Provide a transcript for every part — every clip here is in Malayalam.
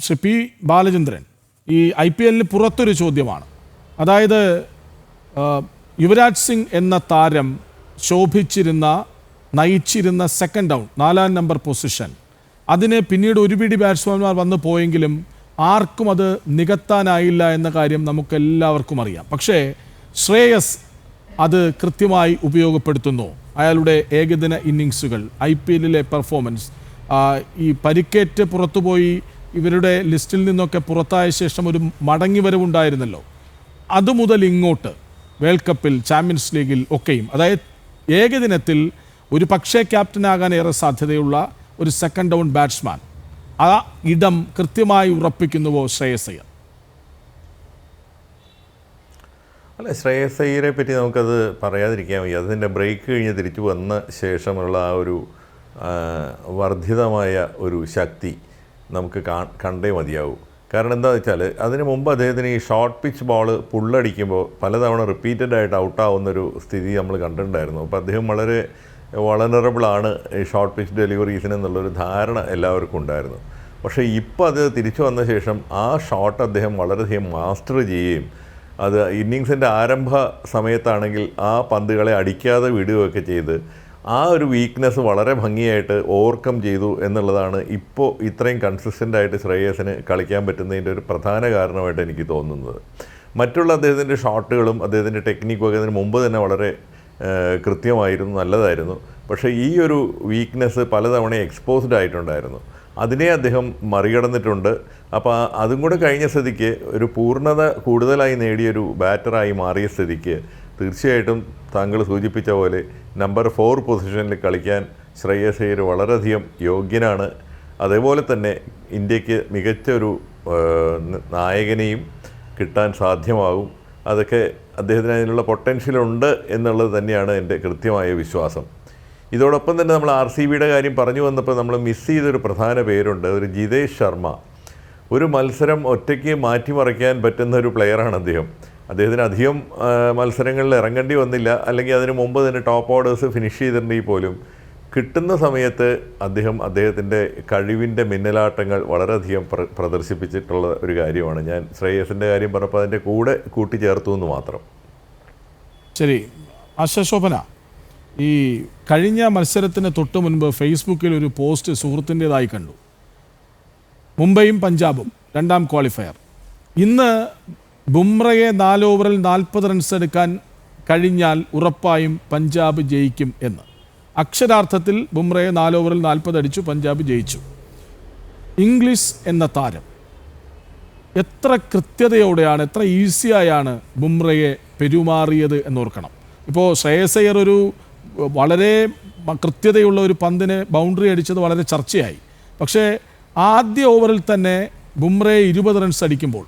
ശ്രീ പി ബാലചന്ദ്രൻ, ഈ IPL പുറത്തൊരു ചോദ്യമാണ്. അതായത് യുവരാജ് സിംഗ് എന്ന താരം ശോഭിച്ചിരുന്ന നയിച്ചിരുന്ന സെക്കൻഡ് ഡൗൺ 4-ാം നമ്പർ പൊസിഷൻ, അതിന് പിന്നീട് ഒരു പിടി ബാറ്റ്സ്മാൻമാർ വന്നു പോയെങ്കിലും ആർക്കും അത് നികത്താനായില്ല എന്ന കാര്യം നമുക്കെല്ലാവർക്കും അറിയാം. പക്ഷേ ശ്രേയസ് അത് കൃത്യമായി ഉപയോഗപ്പെടുത്തുന്നു. അയാളുടെ ഏകദിന ഇന്നിങ്സുകൾ, IPL പെർഫോമൻസ്, ഈ പരിക്കേറ്റ് പുറത്തുപോയി ഇവരുടെ ലിസ്റ്റിൽ നിന്നൊക്കെ പുറത്തായ ശേഷം ഒരു മടങ്ങിവരവുണ്ടായിരുന്നല്ലോ, അതുമുതൽ ഇങ്ങോട്ട് വേൾഡ് കപ്പിൽ, ചാമ്പ്യൻസ് ലീഗിൽ ഒക്കെയും, അതായത് ഏകദിനത്തിൽ ഒരു പക്ഷേ ക്യാപ്റ്റനാകാൻ ഏറെ സാധ്യതയുള്ള ഒരു സെക്കൻഡ് ഡൗൺ ബാറ്റ്സ്മാൻ, ആ ഇടം കൃത്യമായി ഉറപ്പിക്കുന്നുവോ ശ്രേയസ് അയ്യർ? അല്ല, ശ്രേയസ് അയ്യരെ പറ്റി നമുക്കത് പറയാതിരിക്കാൻ വയ്യ. അതിൻ്റെ ബ്രേക്ക് കഴിഞ്ഞ് തിരിച്ചു വന്ന ശേഷമുള്ള ആ ഒരു വർദ്ധിതമായ ഒരു ശക്തി നമുക്ക് കണ്ടേ മതിയാവും. കാരണം എന്താണെന്ന് വെച്ചാൽ അതിന് മുമ്പ് അദ്ദേഹത്തിന് ഈ ഷോർട്ട് പിച്ച് ബോൾ പുള്ളടിക്കുമ്പോൾ പലതവണ റിപ്പീറ്റഡായിട്ട് ഔട്ടാവുന്നൊരു സ്ഥിതി നമ്മൾ കണ്ടിട്ടുണ്ടായിരുന്നു. അപ്പോൾ അദ്ദേഹം വളരെ വളനറബിളാണ് ഈ ഷോർട്ട് പിച്ച് ഡെലിവറീസിന് എന്നുള്ളൊരു ധാരണ എല്ലാവർക്കും ഉണ്ടായിരുന്നു. പക്ഷേ ഇപ്പോൾ അത് തിരിച്ചു വന്ന ശേഷം ആ ഷോട്ട് അദ്ദേഹം വളരെയധികം മാസ്റ്റർ ചെയ്യുകയും അത് ഇന്നിങ്സിൻ്റെ ആരംഭ സമയത്താണെങ്കിൽ ആ പന്തുകളെ അടിക്കാതെ വിടുകയൊക്കെ ചെയ്ത് ആ ഒരു വീക്ക്നെസ് വളരെ ഭംഗിയായിട്ട് ഓവർകം ചെയ്തു എന്നുള്ളതാണ് ഇപ്പോൾ ഇത്രയും കൺസിസ്റ്റൻ്റായിട്ട് ശ്രേയസിന് കളിക്കാൻ പറ്റുന്നതിൻ്റെ ഒരു പ്രധാന കാരണമായിട്ട് എനിക്ക് തോന്നുന്നത്. മറ്റുള്ള അദ്ദേഹത്തിൻ്റെ ഷോട്ടുകളും അദ്ദേഹത്തിൻ്റെ ടെക്നിക്കും ഒക്കെ അതിന് മുമ്പ് തന്നെ വളരെ കൃത്യമായിരുന്നു, നല്ലതായിരുന്നു. പക്ഷേ ഈ ഒരു വീക്ക്നെസ് പലതവണ എക്സ്പോസ്ഡ് ആയിട്ടുണ്ടായിരുന്നു. അതിനെ അദ്ദേഹം മറികടന്നിട്ടുണ്ട്. അപ്പോൾ അതും കൂടെ കഴിഞ്ഞ സ്ഥിതിക്ക് ഒരു പൂർണ്ണത കൂടുതലായി നേടിയൊരു ബാറ്ററായി മാറിയ സ്ഥിതിക്ക് തീർച്ചയായിട്ടും താങ്കൾ സൂചിപ്പിച്ച പോലെ നമ്പർ 4 പൊസിഷനിൽ കളിക്കാൻ ശ്രേയസ് അയ്യർ വളരെയധികം യോഗ്യനാണ്. അതേപോലെ തന്നെ ഇന്ത്യക്ക് മികച്ചൊരു നായകനെയും കിട്ടാൻ സാധ്യമാകും. അതൊക്കെ അദ്ദേഹത്തിന് അതിനുള്ള പൊട്ടൻഷ്യലുണ്ട് എന്നുള്ളത് തന്നെയാണ് എൻ്റെ കൃത്യമായ വിശ്വാസം. ഇതോടൊപ്പം തന്നെ നമ്മൾ RCBയുടെ കാര്യം പറഞ്ഞു വന്നപ്പോൾ നമ്മൾ മിസ് ചെയ്തൊരു പ്രധാന പേരുണ്ട്, ഒരു ജിതേഷ് ശർമ്മ. ഒരു മത്സരം ഒറ്റയ്ക്ക് മാറ്റിമറിക്കാൻ പറ്റുന്ന ഒരു പ്ലെയറാണ് അദ്ദേഹം. അദ്ദേഹത്തിന് അധികം മത്സരങ്ങളിൽ ഇറങ്ങേണ്ടി വന്നില്ല, അല്ലെങ്കിൽ അതിന് മുമ്പ് തന്നെ ടോപ്പ് ഓർഡേഴ്സ് ഫിനിഷ് ചെയ്തിട്ടുണ്ടെങ്കിൽ പോലും കിട്ടുന്ന സമയത്ത് അദ്ദേഹത്തിൻ്റെ കഴിവിൻ്റെ മിന്നലാട്ടങ്ങൾ വളരെയധികം പ്രദർശിപ്പിച്ചിട്ടുള്ള ഒരു കാര്യമാണ്. ഞാൻ ശ്രേയസിൻ്റെ കാര്യം പറഞ്ഞപ്പോൾ അതിൻ്റെ കൂടെ കൂട്ടിച്ചേർത്തു എന്ന് മാത്രം. ശരി, ആശാശോഭന, ഈ കഴിഞ്ഞ മത്സരത്തിന് തൊട്ട് മുൻപ് ഫേസ്ബുക്കിൽ ഒരു പോസ്റ്റ് സുഹൃത്തിൻ്റെതായി കണ്ടു. മുംബൈയും പഞ്ചാബും 2ാം ക്വാളിഫയർ. ഇന്ന് ബുംറയെ 4 ഓവറിൽ 40 റൺസ് എടുക്കാൻ കഴിഞ്ഞാൽ ഉറപ്പായും പഞ്ചാബ് ജയിക്കും എന്ന്. അക്ഷരാർത്ഥത്തിൽ ബുംറയെ 4 ഓവറിൽ 40 അടിച്ചു, പഞ്ചാബ് ജയിച്ചു. ഇംഗ്ലീഷ് എന്ന താരം എത്ര കൃത്യതയോടെയാണ്, എത്ര ഈസിയായാണ് ബുംറയെ പെരുമാറിയത് എന്നോർക്കണം. ഇപ്പോൾ ശ്രേയസ് അയ്യർ ഒരു വളരെ കൃത്യതയുള്ള ഒരു പന്തിന് ബൗണ്ടറി അടിച്ചത് വളരെ ചർച്ചയായി. പക്ഷേ ആദ്യ ഓവറിൽ തന്നെ ബുംറയെ 20 റൺസ് അടിക്കുമ്പോൾ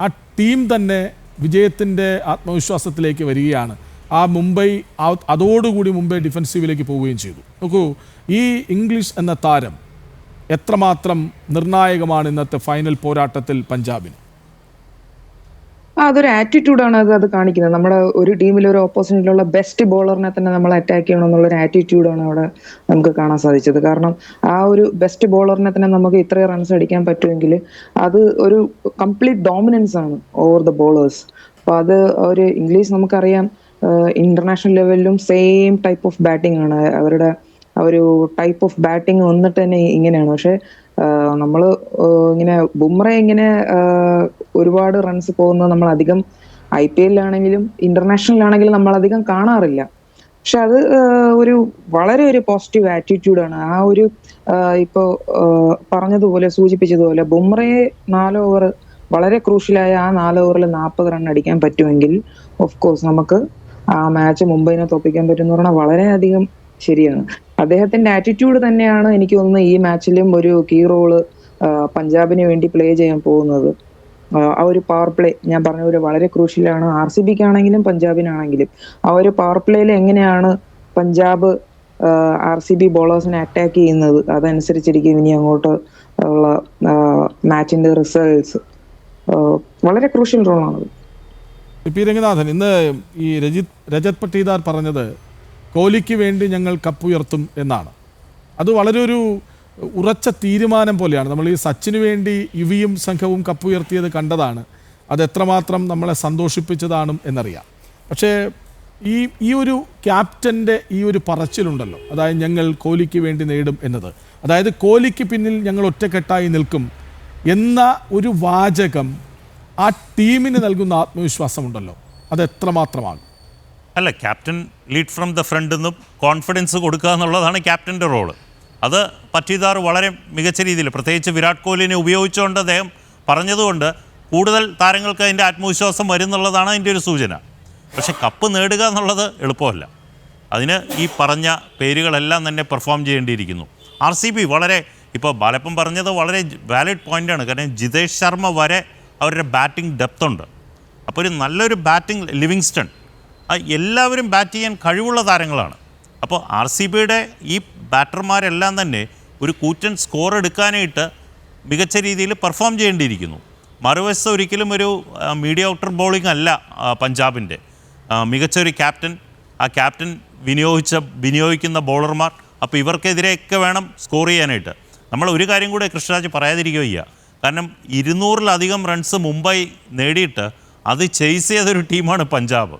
ആ ടീം തന്നെ വിജയത്തിൻ്റെ ആത്മവിശ്വാസത്തിലേക്ക് വരികയാണ്. ആ മുംബൈ അതോടുകൂടി മുംബൈ ഡിഫൻസീവിലേക്ക് പോവുകയും ചെയ്തു. നോക്കൂ, ഈ ഇംഗ്ലീഷ് എന്ന താരം എത്രമാത്രം നിർണായകമാണ് ഇന്നത്തെ ഫൈനൽ പോരാട്ടത്തിൽ പഞ്ചാബിന്. അതൊരു ആറ്റിറ്റ്യൂഡാണ് അത് കാണിക്കുന്നത്. നമ്മുടെ ഒരു ടീമിൽ ഒരു ഓപ്പോസിറ്റിലുള്ള ബെസ്റ്റ് ബോളറിനെ തന്നെ നമ്മൾ അറ്റാക്ക് ചെയ്യണം എന്നുള്ളൊരു ആറ്റിറ്റ്യൂഡാണ് അവിടെ നമുക്ക് കാണാൻ സാധിച്ചത്. കാരണം ആ ഒരു ബെസ്റ്റ് ബോളറിനെ തന്നെ നമുക്ക് ഇത്രയും റൺസ് അടിക്കാൻ പറ്റുമെങ്കിൽ അത് ഒരു കംപ്ലീറ്റ് ഡോമിനൻസ് ആണ് ഓവർ ദ ബോളേഴ്സ്. അപ്പോൾ അത് ഒരു ഇംഗ്ലീഷ് നമുക്കറിയാം ഇന്റർനാഷണൽ ലെവലിലും സെയിം ടൈപ്പ് ഓഫ് ബാറ്റിംഗ് ആണ് അവരുടെ. ഒരു ടൈപ്പ് ഓഫ് ബാറ്റിംഗ് വന്നിട്ട് തന്നെ ഇങ്ങനെയാണ്. പക്ഷെ നമ്മൾ ഇങ്ങനെ ബുംറ ഇങ്ങനെ ഒരുപാട് റൺസ് പോകുന്നത് നമ്മൾ അധികം IPL-ലാണെങ്കിലും ഇന്റർനാഷണലാണെങ്കിലും നമ്മൾ അധികം കാണാറില്ല. പക്ഷെ അത് വളരെ ഒരു പോസിറ്റീവ് ആറ്റിറ്റ്യൂഡാണ്. ആ ഒരു ഇപ്പോൾ പറഞ്ഞതുപോലെ സൂചിപ്പിച്ചതുപോലെ ബുംറയെ 4 ഓവർ വളരെ ക്രൂഷ്യലായ ആ 4 ഓവറിൽ 40 റൺ അടിക്കാൻ പറ്റുമെങ്കിൽ ഓഫ് കോഴ്സ് നമുക്ക് ആ മാച്ച് മുംബൈനെ തോൽപ്പിക്കാൻ പറ്റും എന്ന് പറഞ്ഞാൽ വളരെയധികം ശരിയാണ്. അദ്ദേഹത്തിന്റെ ആറ്റിറ്റ്യൂഡ് തന്നെയാണ് എനിക്ക് തോന്നുന്നു ഈ മാച്ചിലും ഒരു കീ റോള് പഞ്ചാബിന് വേണ്ടി പ്ലേ ചെയ്യാൻ പോകുന്നത്. ആ ഒരു പവർ പ്ലേ ഞാൻ പറഞ്ഞ പോലെ വളരെ ക്രൂഷ്യലാണ്. RCBക്കാണെങ്കിലും പഞ്ചാബിനാണെങ്കിലും ആ ഒരു പവർ പ്ലേയിൽ എങ്ങനെയാണ് പഞ്ചാബ് RCB ബോളേഴ്സിനെ അറ്റാക്ക് ചെയ്യുന്നത് അതനുസരിച്ചിരിക്കും ഇനി അങ്ങോട്ട് ഉള്ള മാച്ചിന്റെ റിസൾട്ട്സ്. വളരെ ക്രൂഷ്യൽ റോളാണത്. പി രംഗനാഥൻ, ഇന്ന് ഈ രജത് പട്ടീദാർ പറഞ്ഞത് കോഹ്ലിക്ക് വേണ്ടി ഞങ്ങൾ കപ്പുയർത്തും എന്നാണ്. അത് വളരെ ഒരു ഉറച്ച തീരുമാനം പോലെയാണ്. നമ്മൾ ഈ സച്ചിന് വേണ്ടി യുവിയും സംഘവും കപ്പുയർത്തിയത് കണ്ടതാണ്. അത് എത്രമാത്രം നമ്മളെ സന്തോഷിപ്പിച്ചതാണ് എന്നറിയാം. പക്ഷേ ഈ ഒരു ക്യാപ്റ്റൻ്റെ ഈ ഒരു പറച്ചിലുണ്ടല്ലോ, അതായത് ഞങ്ങൾ കോഹ്ലിക്ക് വേണ്ടി നേടും എന്നത്, അതായത് കോഹ്ലിക്ക് പിന്നിൽ ഞങ്ങൾ ഒറ്റക്കെട്ടായി നിൽക്കും എന്ന ഒരു വാചകം ആ ടീമിന് നൽകുന്ന ആത്മവിശ്വാസമുണ്ടല്ലോ, അത് എത്രമാത്രമാണ്? അല്ല, captain lead from the front എന്നും കോൺഫിഡൻസ് കൊടുക്കുക എന്നുള്ളതാണ് ക്യാപ്റ്റൻ്റെ റോള്. അത് പറ്റീദാർ വളരെ മികച്ച രീതിയിൽ, പ്രത്യേകിച്ച് വിരാട് കോഹ്ലിനെ ഉപയോഗിച്ചുകൊണ്ട് അദ്ദേഹം പറഞ്ഞതുകൊണ്ട് കൂടുതൽ താരങ്ങൾക്ക് അതിൻ്റെ ആത്മവിശ്വാസം വരുന്നുള്ളതാണ് അതിൻ്റെ ഒരു സൂചന. പക്ഷേ കപ്പ് നേടുക എന്നുള്ളത് എളുപ്പമല്ല. അതിന് ഈ പറഞ്ഞ പേരുകളെല്ലാം തന്നെ പെർഫോം ചെയ്യേണ്ടിയിരിക്കുന്നു. RCB വളരെ, ഇപ്പോൾ ബാലപ്പൻ പറഞ്ഞത് വളരെ വാലിഡ് പോയിൻ്റാണ്. കാരണം ജിതേഷ് ശർമ്മ വരെ അവരുടെ ബാറ്റിംഗ് ഡെപ്ത് ഉണ്ട്. അപ്പോൾ ഒരു നല്ലൊരു ബാറ്റിംഗ്, ലിവിങ്സ്റ്റൺ, എല്ലാവരും ബാറ്റ് ചെയ്യാൻ കഴിവുള്ള താരങ്ങളാണ്. അപ്പോൾ RCBയുടെ ഈ ബാറ്റർമാരെല്ലാം തന്നെ ഒരു കൂറ്റൻ സ്കോർ എടുക്കാനായിട്ട് മികച്ച രീതിയിൽ പെർഫോം ചെയ്യേണ്ടിയിരിക്കുന്നു. മറുവശത്ത് ഒരിക്കലും ഒരു മീഡിയ ഔട്ടർ ബോളിംഗ് അല്ല പഞ്ചാബിൻ്റെ. മികച്ചൊരു ക്യാപ്റ്റൻ, ആ ക്യാപ്റ്റൻ വിനിയോഗിക്കുന്ന ബോളർമാർ, അപ്പോൾ ഇവർക്കെതിരെയൊക്കെ വേണം സ്കോർ ചെയ്യാനായിട്ട്. നമ്മൾ ഒരു കാര്യം കൂടെ കൃഷ്ണരാജ് പറയാതിരിക്കുകയില്ല. കാരണം 200-ലധികം റൺസ് മുംബൈ നേടിയിട്ട് അത് ചേസ് ചെയ്തൊരു ടീമാണ് പഞ്ചാബ്.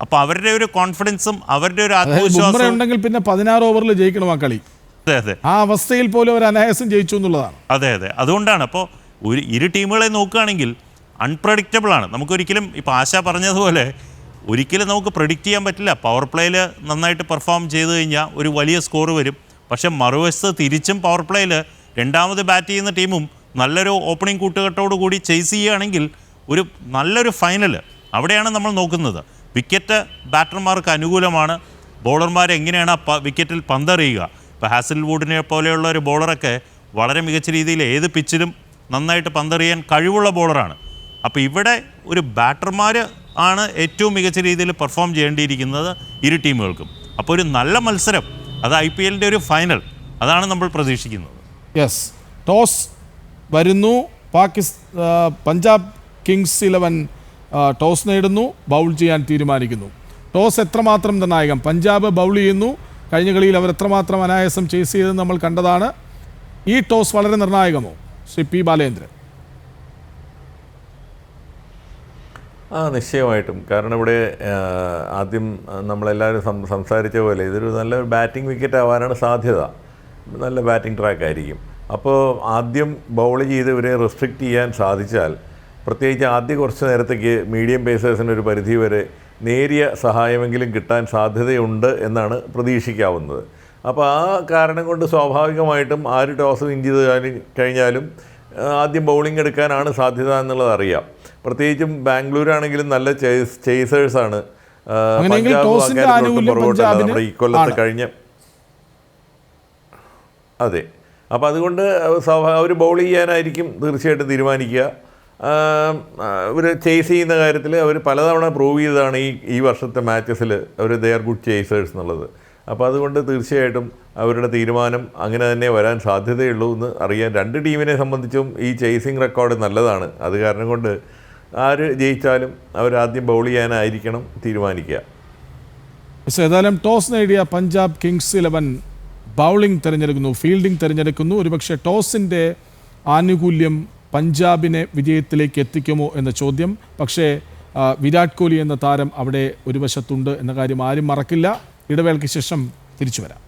അപ്പോൾ അവരുടെ ഒരു കോൺഫിഡൻസും അവരുടെ ഒരു ആത്മവിശ്വാസം ഉണ്ടെങ്കിൽ പിന്നെ 16 ഓവറിൽ ജയിക്കണം ആ കളി. അതെ അതെ, ആ അവസ്ഥയിൽ പോലും അവർ അനായാസം ജയിച്ചു എന്നുള്ളതാണ്. അതെ അതെ, അതുകൊണ്ടാണ്. അപ്പോൾ ഇരു ടീമുകളെ നോക്കുകയാണെങ്കിൽ അൺപ്രഡിക്റ്റബിൾ ആണ്. നമുക്കൊരിക്കലും, ഇപ്പോൾ ആശ പറഞ്ഞതുപോലെ, ഒരിക്കലും നമുക്ക് പ്രെഡിക്റ്റ് ചെയ്യാൻ പറ്റില്ല. പവർ പ്ലേയിൽ നന്നായിട്ട് പെർഫോം ചെയ്ത് കഴിഞ്ഞാൽ ഒരു വലിയ സ്കോർ വരും. പക്ഷേ മറുവശത്ത് തിരിച്ചും പവർ പ്ലേയിൽ രണ്ടാമത് ബാറ്റ് ചെയ്യുന്ന ടീമും നല്ലൊരു ഓപ്പണിംഗ് കൂട്ടുകെട്ടോടു കൂടി ചേസ് ചെയ്യുകയാണെങ്കിൽ ഒരു നല്ലൊരു ഫൈനൽ അവിടെയാണ് നമ്മൾ നോക്കുന്നത്. വിക്കറ്റ് ബാറ്റർമാർക്ക് അനുകൂലമാണ്. ബോളർമാർ എങ്ങനെയാണ് വിക്കറ്റിൽ പന്തെറിയുക. ഇപ്പോൾ ഹാസൽവുഡിനെ പോലെയുള്ള ഒരു ബോളറൊക്കെ വളരെ മികച്ച രീതിയിൽ ഏത് പിച്ചിലും നന്നായിട്ട് പന്തെറിയാൻ കഴിവുള്ള ബോളറാണ്. അപ്പോൾ ഇവിടെ ഒരു ബാറ്റർമാർ ആണ് ഏറ്റവും മികച്ച രീതിയിൽ പെർഫോം ചെയ്യേണ്ടിയിരിക്കുന്നത് ഇരു ടീമുകൾക്കും. അപ്പോൾ ഒരു നല്ല മത്സരം, അത് IPLൻ്റെ ഒരു ഫൈനൽ, അതാണ് നമ്മൾ പ്രതീക്ഷിക്കുന്നത്. യെസ്, ടോസ് വരുന്നു. പഞ്ചാബ് കിങ്സ് 11 ടോസ് നേടുന്നു, ബൗൾ ചെയ്യാൻ തീരുമാനിക്കുന്നു. ടോസ് എത്രമാത്രം നിർണായകം? പഞ്ചാബ് ബൗൾ ചെയ്യുന്നു. കഴിഞ്ഞ കളിയിൽ അവർ എത്രമാത്രം അനായാസം ചേസ് ചെയ്തെന്ന് നമ്മൾ കണ്ടതാണ്. ഈ ടോസ് വളരെ നിർണായകമോ ശ്രീ P. ബാലേന്ദ്രൻ? നിശ്ചയമായിട്ടും. കാരണം ഇവിടെ ആദ്യം നമ്മളെല്ലാവരും സംസാരിച്ച പോലെ ഇതൊരു നല്ലൊരു ബാറ്റിംഗ് വിക്കറ്റ് ആവാനാണ് സാധ്യത. നല്ല ബാറ്റിംഗ് ട്രാക്ക് ആയിരിക്കും. അപ്പോൾ ആദ്യം ബൗൾ ചെയ്ത് ഇവരെ റെസ്ട്രിക്റ്റ് ചെയ്യാൻ സാധിച്ചാൽ, പ്രത്യേകിച്ച് ആദ്യ കുറച്ച് നേരത്തേക്ക് മീഡിയം പേസേഴ്സിന് ഒരു പരിധി വരെ നേരിയ സഹായമെങ്കിലും കിട്ടാൻ സാധ്യതയുണ്ട് എന്നാണ് പ്രതീക്ഷിക്കാവുന്നത്. അപ്പോൾ ആ കാരണം കൊണ്ട് സ്വാഭാവികമായിട്ടും ആര് ടോസ് വിൻ ചെയ്ത് കഴിഞ്ഞാലും ആദ്യം ബൗളിംഗ് എടുക്കാനാണ് സാധ്യത എന്നുള്ളത് അറിയാം. പ്രത്യേകിച്ചും ബാംഗ്ലൂരാണെങ്കിലും നല്ല ചേസേഴ്സാണ്. നമ്മുടെ ഇക്കൊല്ലത്ത് കഴിഞ്ഞ, അതെ. അപ്പോൾ അതുകൊണ്ട് അവർ ബൗൾ ചെയ്യാനായിരിക്കും തീർച്ചയായിട്ടും തീരുമാനിക്കുക. ഇവർ ചേസ് ചെയ്യുന്ന കാര്യത്തിൽ അവർ പലതവണ പ്രൂവ് ചെയ്തതാണ് ഈ വർഷത്തെ മാച്ചസിൽ അവർ ദേ ആർ ഗുഡ് ചേസേഴ്സ് എന്നുള്ളത്. അപ്പോൾ അതുകൊണ്ട് തീർച്ചയായിട്ടും അവരുടെ തീരുമാനം അങ്ങനെ തന്നെ വരാൻ സാധ്യതയുള്ളൂ എന്ന് അറിയാൻ രണ്ട് ടീമിനെ സംബന്ധിച്ചും ഈ ചേസിങ് റെക്കോർഡ് നല്ലതാണ്. അത് കാരണം കൊണ്ട് ആര് ജയിച്ചാലും അവരാദ്യം ബൗൾ ചെയ്യാനായിരിക്കണം തീരുമാനിക്കുക. ഏതായാലും ടോസ് നേടിയ പഞ്ചാബ് കിങ്സ് 11 ബൗളിംഗ് തിരഞ്ഞെടുക്കുന്നു, ഫീൽഡിംഗ് തിരഞ്ഞെടുക്കുന്നു. ഒരുപക്ഷെ ടോസിൻ്റെ ആനുകൂല്യം പഞ്ചാബിനെ വിജയത്തിലേക്ക് എത്തിക്കുമോ എന്ന ചോദ്യം. പക്ഷേ വിരാട് കോഹ്ലി എന്ന താരം അവിടെ ഒരു വശത്തുണ്ട് എന്ന കാര്യം ആരും മറക്കില്ല. ഇടവേളയ്ക്ക് ശേഷം തിരിച്ചു വരാം.